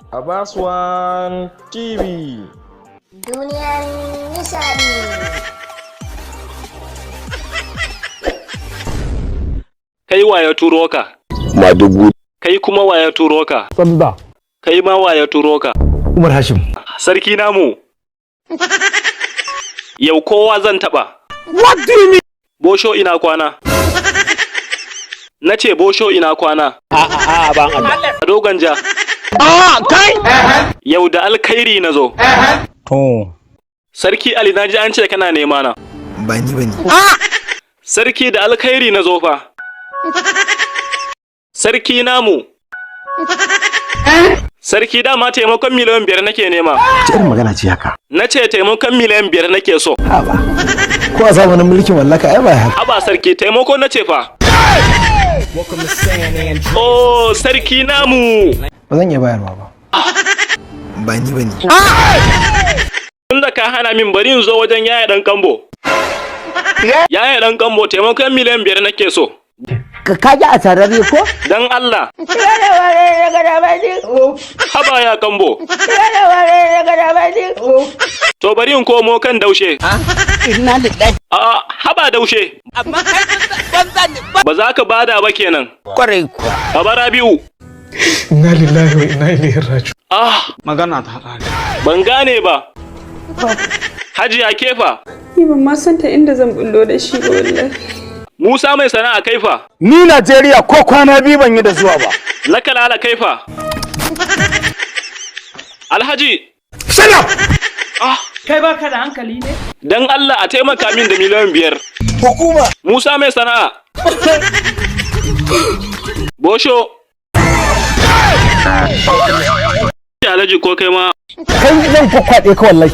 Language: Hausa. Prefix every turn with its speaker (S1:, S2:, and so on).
S1: Abbas1 TV.
S2: Duniyar nishadi.
S3: Kai wa ya turo ka?
S4: Madugu.
S3: Kai kuma wa ya turo ka?
S4: Sanda.
S3: Kai ma wa ya turo ka?
S4: Umar Hashim.
S3: Sarki namu. Yau kowa zan taba.
S4: What do you mean?
S3: Bosho ina kwana. Nace Bosho ina kwana.
S4: A'a ban Allah.
S3: Dogon ja.
S4: Kai.
S3: Yau da alkhairi nazo.
S4: To.
S3: Sarki Ali naji an ce kana nema na.
S5: Ba ni bane.
S3: Sarki da alkhairi nazo fa. Sarki namu. Sarki dama taimakon miliyan 5 nake nema.
S5: Ce irin magana ce haka?
S3: Nace taimakon miliyan 5 nake so.
S5: Haba. Ko a zamanin mulkin mallaka ai ba haka.
S3: Haba sarki taimako nace fa. Oh, sarki namu.
S5: Ba zan iya bayarwa ba. Ba ni bane.
S3: Tunda ka hana min bari in zo wajen yaya dan kambo. Yaya dan kambo taimakon miliyan 5 nake so.
S6: Ka ji a tarare ko?
S3: Dan Allah. Haba ya kambo. To bari in komo kan daushe.
S6: Inna lillahi.
S3: A'a, haba daushe.
S6: Amma kai banza ne.
S3: Ba za ka bada ba kenan.
S6: Kwarai kuwa.
S3: Kabara biyu.
S1: Inna lillahi wa inna ilaihi raji'un.
S4: Magana ta kare.
S3: Ban gane ba. Hajiya kefa.
S7: Ni ban ma san ta inda zan bullo da shi ba wallahi.
S3: Musa mai sana'a kaifa.
S4: Ni Najeriya ko kwana biyu ban yi da zuwa ba.
S3: Lakalala kaifa. Alhaji.
S4: Shut up!
S7: Kai baka da hankali ne?
S3: Dan Allah a taimaka min da miliyan 5.
S5: Hukuma.
S3: Musa mai sana'a. Bosho. Alhaji ko kai ma.
S4: Kai zan kwakwaɗe ka wallahi.